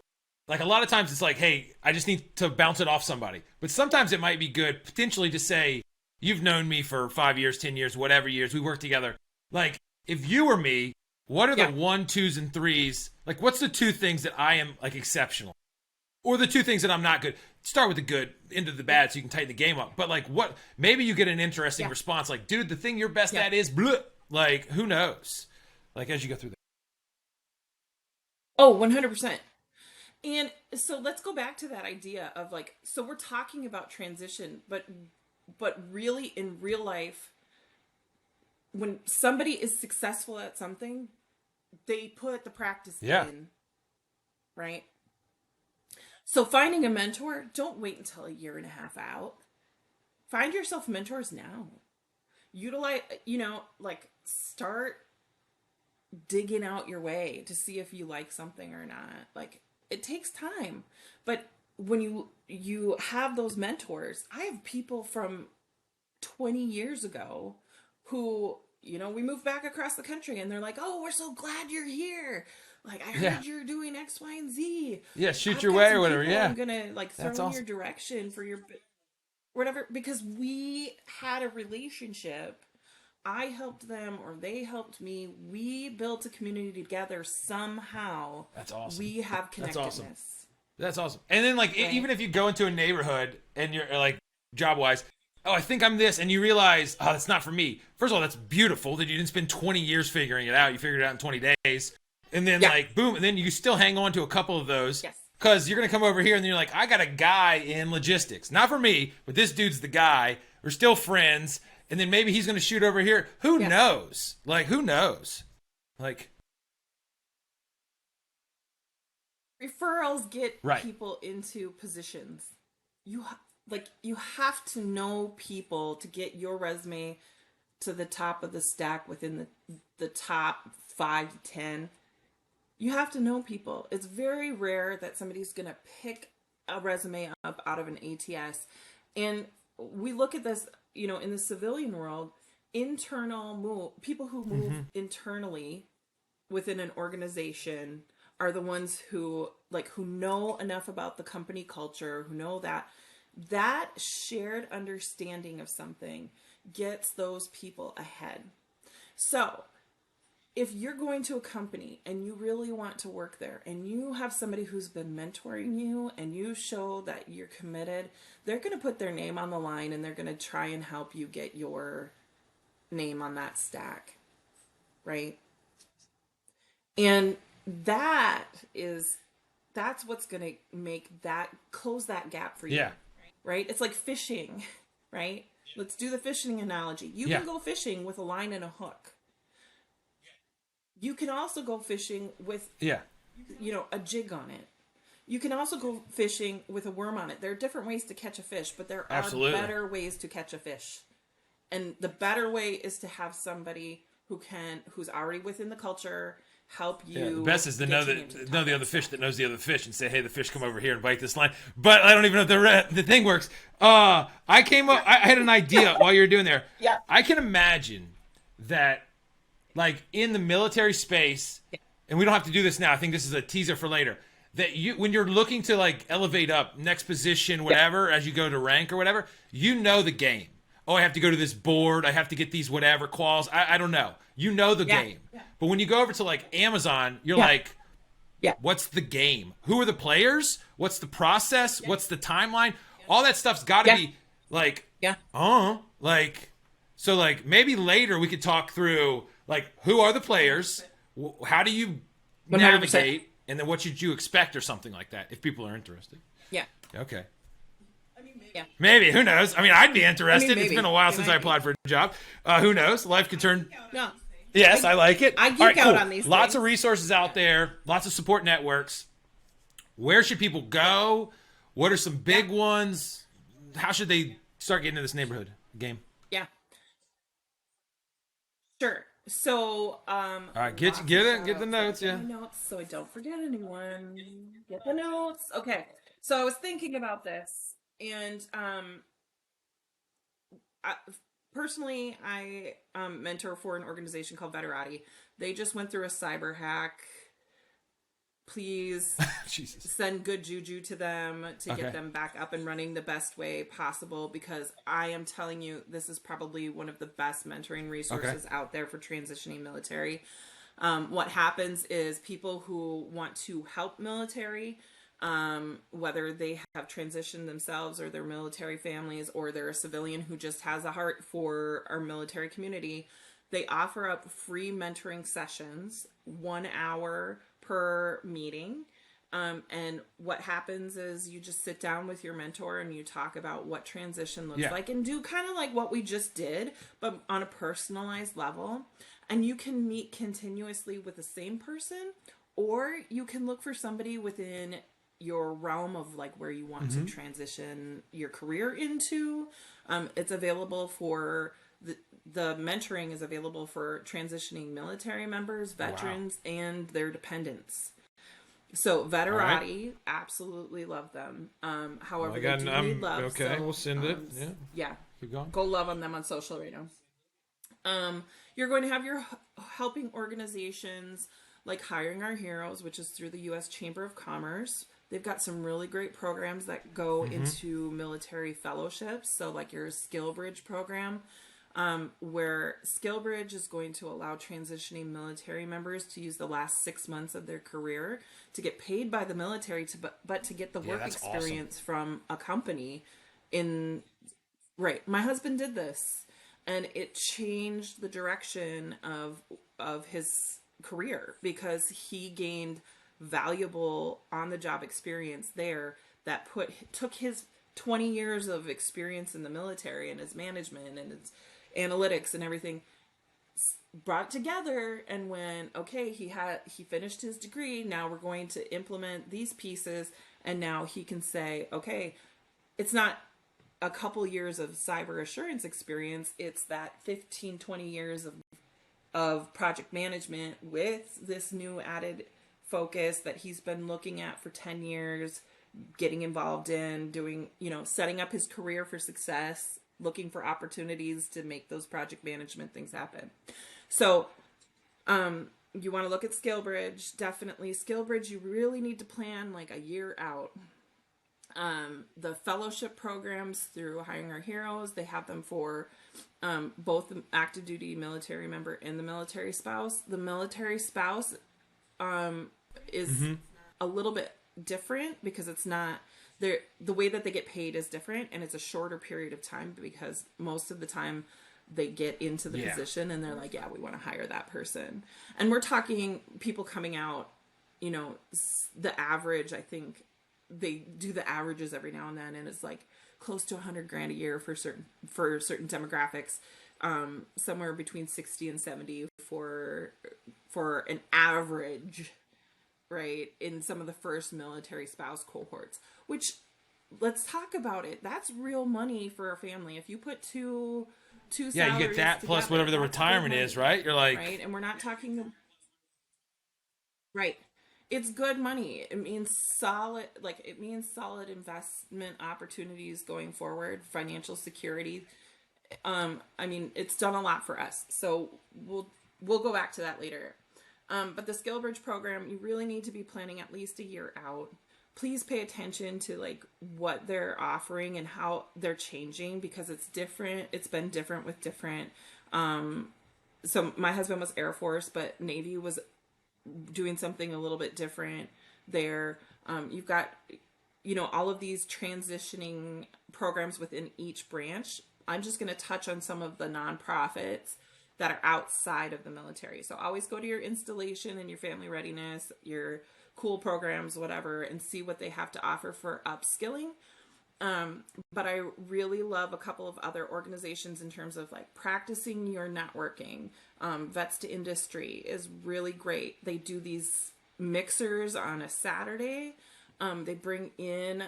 Speaker 1: like, a lot of times it's like, hey, I just need to bounce it off somebody. But sometimes it might be good potentially to say, you've known me for 5 years, 10 years, whatever years, we work together. Like, if you were me, what are the 1, 2s, and 3s? Like, what's the 2 things that I am, like, exceptional? Or the 2 things that I'm not good? Start with the good, into the bad, so you can tighten the game up. But, like, what? Maybe you get an interesting response, like, dude, the thing you're best at is blah. Like, who knows? Like, as you go through that.
Speaker 2: Oh, 100%. And so let's go back to that idea of, like, so we're talking about transition, but really in real life, when somebody is successful at something, they put the practice in, right? So finding a mentor, don't wait until a year and a half out. Find yourself mentors now. Utilize, like start digging out your way to see if you like something or not. Like it takes time. But when you have those mentors, I have people from 20 years ago who, we moved back across the country and they're like, "Oh, we're so glad you're here. Like I
Speaker 1: Yeah.
Speaker 2: heard you're doing X, Y, and Z.
Speaker 1: Yeah, shoot
Speaker 2: I've
Speaker 1: your
Speaker 2: got
Speaker 1: way
Speaker 2: some
Speaker 1: or whatever.
Speaker 2: people
Speaker 1: Yeah.
Speaker 2: I'm gonna like throw
Speaker 1: That's
Speaker 2: in
Speaker 1: awesome.
Speaker 2: your direction for your whatever," because we had a relationship. I helped them or they helped me. We built a community together somehow.
Speaker 1: That's awesome.
Speaker 2: We have
Speaker 1: That's
Speaker 2: connectedness.
Speaker 1: awesome. That's awesome. And then like
Speaker 2: Right.
Speaker 1: even if you go into a neighborhood and you're like job wise, oh, I think I'm this, and you realize, oh, that's not for me. First of all, that's beautiful that you didn't spend 20 years figuring it out. You figured it out in 20 days. And then like boom, and then you still hang on to a couple of those.
Speaker 2: Yes.
Speaker 1: Because you're gonna come over here and then you're like, I got a guy in logistics. Not for me, but this dude's the guy. We're still friends. And then maybe he's gonna shoot over here. Who knows? Like, who knows? Like
Speaker 2: Referrals get
Speaker 1: Right.
Speaker 2: people into positions. You have to know people to get your resume to the top of the stack within the top 5 to 10. You have to know people. It's very rare that somebody's going to pick a resume up out of an ATS. And we look at this, in the civilian world, people who move internally within an organization are the ones who know enough about the company culture, who know that shared understanding of something gets those people ahead. So if you're going to a company and you really want to work there and you have somebody who's been mentoring you and you show that you're committed, they're going to put their name on the line and they're going to try and help you get your name on that stack. Right? And that's what's going to close that gap for you.
Speaker 1: Yeah.
Speaker 2: Right? It's like fishing, right? Let's do the fishing analogy. You can go fishing with a line and a hook. You can also go fishing with, a jig on it. You can also go fishing with a worm on it. There are different ways to catch a fish, but there are better ways to catch a fish. And the better way is to have somebody who's already within the culture help you.
Speaker 1: Yeah, the best is to know the other fish that knows the other fish and say, hey, the fish come over here and bite this line. But I don't even know if the thing works. I had an idea while you were doing there.
Speaker 2: Yeah.
Speaker 1: I can imagine that like in the military space, and we don't have to do this now. I think this is a teaser for later. That when you're looking to like elevate up next position, whatever, as you go to rank or whatever, you know the game. Oh, I have to go to this board. I have to get these whatever quals. I don't know. You know the game. Yeah. But when you go over to like Amazon, you're like, what's the game? Who are the players? What's the process? What's the timeline? All that stuff's got to be like, so like maybe later we could talk through like who are the players? How do you
Speaker 2: 100%.
Speaker 1: navigate? And then what should you expect or something like that if people are interested?
Speaker 2: Yeah.
Speaker 1: Okay.
Speaker 2: Maybe.
Speaker 1: Who knows? I mean, I'd be interested. It's been a while since I
Speaker 2: be.
Speaker 1: applied for a job. Who knows? Life could turn.
Speaker 2: No.
Speaker 1: Yes, I like it.
Speaker 2: I geek out on these
Speaker 1: Lots
Speaker 2: things.
Speaker 1: of resources out there. Lots of support networks. Where should people go? What are some big ones? How should they start getting into this neighborhood game?
Speaker 2: Yeah. Sure. So,
Speaker 1: all right, get the notes.
Speaker 2: Get my notes so I don't forget anyone. Get the notes. Okay. So I was thinking about this, and personally, I mentor for an organization called Veterati. They just went through a cyber hack. Please send good juju to them to get them back up and running the best way possible, because I am telling you, this is probably one of the best mentoring resources out there for transitioning military. What happens is people who want to help military, whether they have transitioned themselves or their military families, or they're a civilian who just has a heart for our military community, they offer up free mentoring sessions, 1 hour per meeting. And what happens is you just sit down with your mentor and you talk about what transition looks like, and do kind of like what we just did, but on a personalized level. And you can meet continuously with the same person, or you can look for somebody within your realm of like where you want to transition your career into. It's available for the mentoring is available for transitioning military members, veterans, and their dependents. So Veterati, absolutely love them. However, they do need love.
Speaker 1: Okay,
Speaker 2: so,
Speaker 1: we'll send it. Yeah,
Speaker 2: yeah,
Speaker 1: keep going.
Speaker 2: go love on them on social right now. You're going to have your helping organizations like Hiring Our Heroes, which is through the U.S. Chamber of Commerce. They've got some really great programs that go into military fellowships. So like your SkillBridge program, where SkillBridge is going to allow transitioning military members to use the last 6 months of their career to get paid by the military, but to get the work experience from a company in, right. My husband did this, and it changed the direction of his career because he gained valuable on-the-job experience there that took his 20 years of experience in the military and his management and his analytics and everything, brought together and went, okay, he finished his degree, now we're going to implement these pieces, and now he can say, okay, it's not a couple years of cyber assurance experience, it's that 15-20 years of project management with this new added focus that he's been looking at for 10 years, getting involved in, doing, setting up his career for success, looking for opportunities to make those project management things happen. So, you want to look at SkillBridge, definitely. SkillBridge, you really need to plan like a year out. The fellowship programs through Hiring Our Heroes, they have them for both the active duty military member and the military spouse. The military spouse is a little bit different because it's not the way that they get paid is different, and it's a shorter period of time because most of the time they get into the position and they're like, yeah, we want to hire that person. And we're talking people coming out, the average, I think they do the averages every now and then, and it's like close to $100,000 a year for certain demographics, somewhere between 60 and 70 for an average, right, in some of the first military spouse cohorts, which, let's talk about it, that's real money for a family. If you put two salaries
Speaker 1: you get that
Speaker 2: together,
Speaker 1: plus whatever the retirement is, right? You're like,
Speaker 2: right, and we're not talking, right, it's good money. It means solid investment opportunities going forward, financial security. It's done a lot for us, so we'll go back to that later. But the SkillBridge program, you really need to be planning at least a year out. Please pay attention to like what they're offering and how they're changing, because it's different. It's been different with different. So my husband was Air Force, but Navy was doing something a little bit different there. You've got, all of these transitioning programs within each branch. I'm just going to touch on some of the nonprofits that are outside of the military. So always go to your installation and your family readiness, your cool programs, whatever, and see what they have to offer for upskilling. But I really love a couple of other organizations in terms of like practicing your networking. Vets to Industry is really great. They do these mixers on a Saturday. They bring in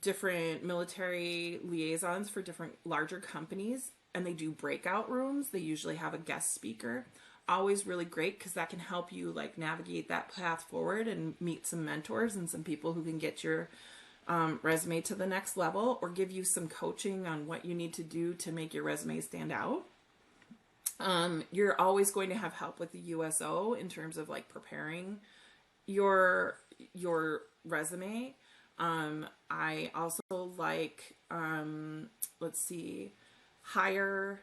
Speaker 2: different military liaisons for different larger companies, and they do breakout rooms. They usually have a guest speaker. Always really great because that can help you like navigate that path forward and meet some mentors and some people who can get your resume to the next level, or give you some coaching on what you need to do to make your resume stand out. You're always going to have help with the USO in terms of like preparing your resume. I also like, Hire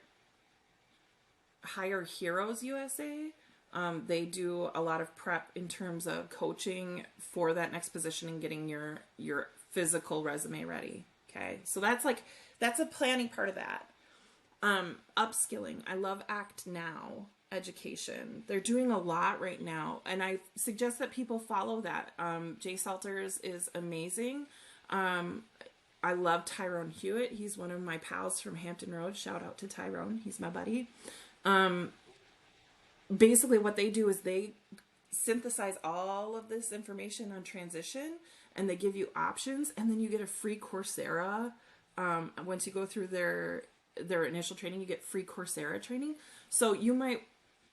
Speaker 2: Heroes USA. They do a lot of prep in terms of coaching for that next position and getting your physical resume ready. Okay. So that's a planning part of that. Upskilling. I love Act Now education. They're doing a lot right now, and I suggest that people follow that. Jay Salters is amazing. I love Tyrone Hewitt. He's one of my pals from Hampton Roads. Shout out to Tyrone. He's my buddy. Basically what they do is they synthesize all of this information on transition, and they give you options, and then you get a free Coursera. Once you go through their initial training, you get free Coursera training. So you might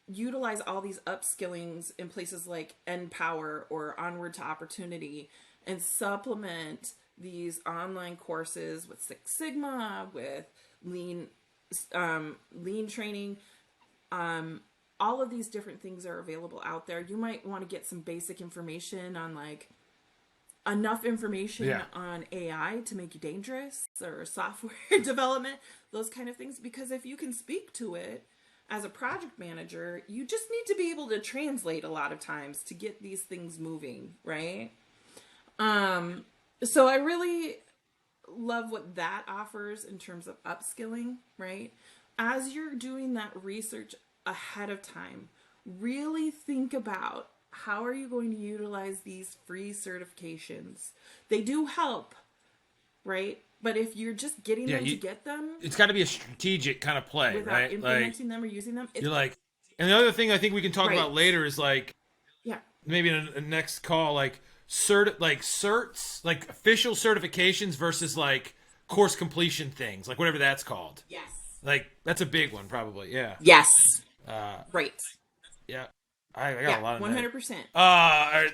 Speaker 2: utilize all these upskillings in places like Empower or Onward to Opportunity, and supplement these online courses with Six Sigma, with lean training. All of these different things are available out there. You might want to get some basic information on, like, enough information on AI to make you dangerous, or software development, those kind of things. Because if you can speak to it as a project manager, you just need to be able to translate a lot of times to get these things moving, right? So I really love what that offers in terms of upskilling, right? As you're doing that research ahead of time, really think about, how are you going to utilize these free certifications? They do help, right? But if you're just getting them to get them,
Speaker 1: it's got to be a strategic kind of play,
Speaker 2: without
Speaker 1: right?
Speaker 2: implementing them or using them,
Speaker 1: You're like, and the other thing I think we can talk
Speaker 2: Right.
Speaker 1: about later is, like,
Speaker 2: yeah,
Speaker 1: maybe in a next call, like certs, like official certifications versus like course completion things, like whatever that's called.
Speaker 2: yes,
Speaker 1: Like that's a big one, probably. Yeah.
Speaker 2: yes, right,
Speaker 1: Yeah. I got a lot of
Speaker 2: 100%.
Speaker 1: all right.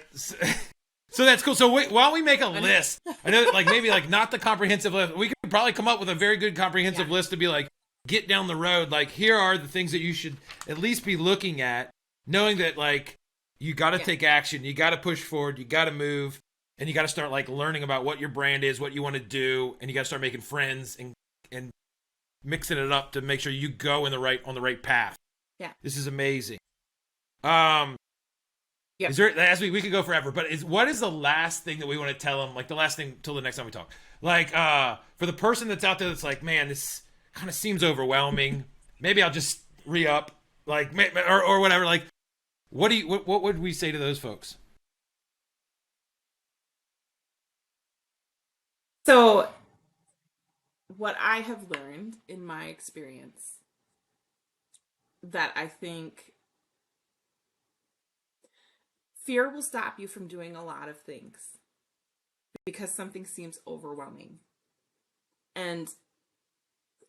Speaker 1: So that's cool. So why don't we make a list? I know, like, maybe like not the comprehensive list. We could probably come up with a very good comprehensive list to be like, get down the road. Like, here are the things that you should at least be looking at, knowing that, like, you got to take action, you got to push forward, you got to move, and you got to start, like, learning about what your brand is, what you want to do, and you got to start making friends and mixing it up to make sure you go on the right path.
Speaker 2: Yeah.
Speaker 1: This is amazing.
Speaker 2: Yep.
Speaker 1: Is there, as we could go forever, but what is the last thing that we want to tell them? Like, the last thing till the next time we talk. Like, for the person that's out there that's like, man, this kind of seems overwhelming. Maybe I'll just re-up, like, or whatever. Like, what would we say to those folks?
Speaker 2: So, what I have learned in my experience, that I think fear will stop you from doing a lot of things because something seems overwhelming. And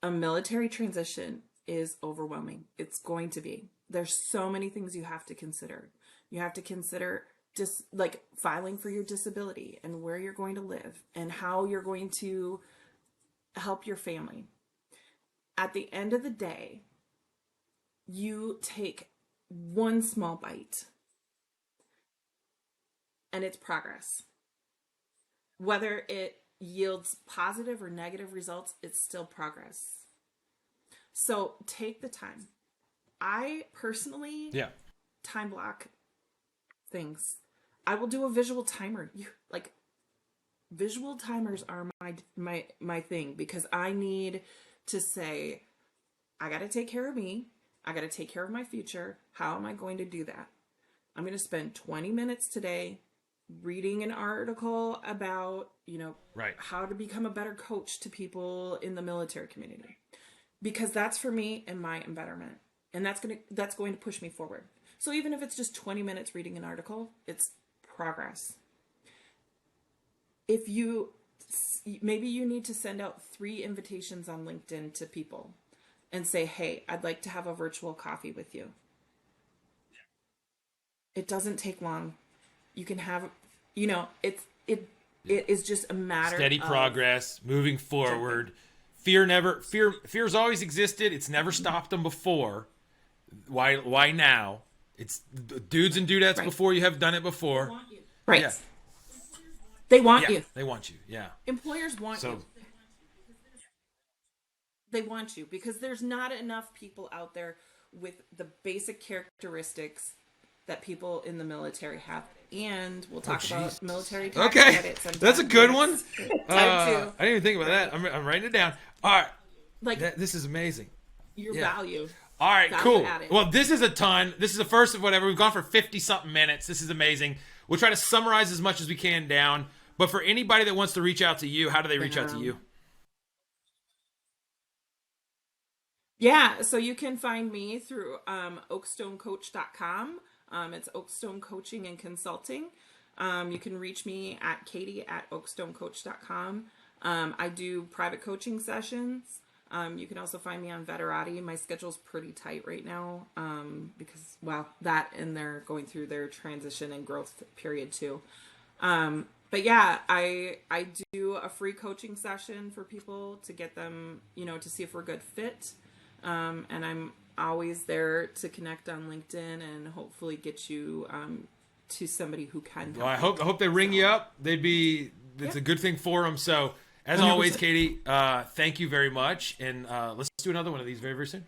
Speaker 2: a military transition is overwhelming. It's going to be. There's so many things you have to consider. You have to consider just like filing for your disability, and where you're going to live, and how you're going to help your family. At the end of the day, you take one small bite, and it's progress. Whether it yields positive or negative results, it's still progress. So take the time. I personally time block things. I will do a visual timer. Like, visual timers are my thing, because I need to say, I got to take care of me. I got to take care of my future. How am I going to do that? I'm going to spend 20 minutes today reading an article about, how to become a better coach to people in the military community, because that's for me and my embetterment, and that's going to push me forward. So even if it's just 20 minutes reading an article, it's progress. If maybe you need to send out 3 invitations on LinkedIn to people and say, hey, I'd like to have a virtual coffee with you. It doesn't take long. You can have, it is just a matter
Speaker 1: steady
Speaker 2: of
Speaker 1: progress, moving forward. Fear's always existed. It's never stopped them before. Why now? It's dudes and dudettes before you have done it before.
Speaker 2: Right.
Speaker 1: Yeah.
Speaker 2: They want you.
Speaker 1: They want you. Yeah.
Speaker 2: Employers want you. They want you because there's not enough people out there with the basic characteristics that people in the military have. And we'll talk about military tax credits.
Speaker 1: That's a good one.
Speaker 2: I
Speaker 1: didn't even think about that. I'm writing it down. All right. This is amazing.
Speaker 2: Your value.
Speaker 1: All right,
Speaker 2: value
Speaker 1: cool.
Speaker 2: added.
Speaker 1: Well, this is a ton. This is the first of whatever. We've gone for 50-something minutes. This is amazing. We'll try to summarize as much as we can down. But for anybody that wants to reach out to you, how do they reach out to you?
Speaker 2: Yeah, so you can find me through oakstonecoach.com. It's Oakstone Coaching and Consulting. You can reach me at katie@oakstonecoach.com. I do private coaching sessions. You can also find me on Veterati. My schedule's pretty tight right now because, well, that and they're going through their transition and growth period too. But yeah, I do a free coaching session for people to get them, to see if we're a good fit. And I'm always there to connect on LinkedIn and hopefully get you to somebody who can help.
Speaker 1: Well, I hope they ring you up. It's a good thing for them. So as 100%. Always, Katie, thank you very much. And let's do another one of these very, very soon.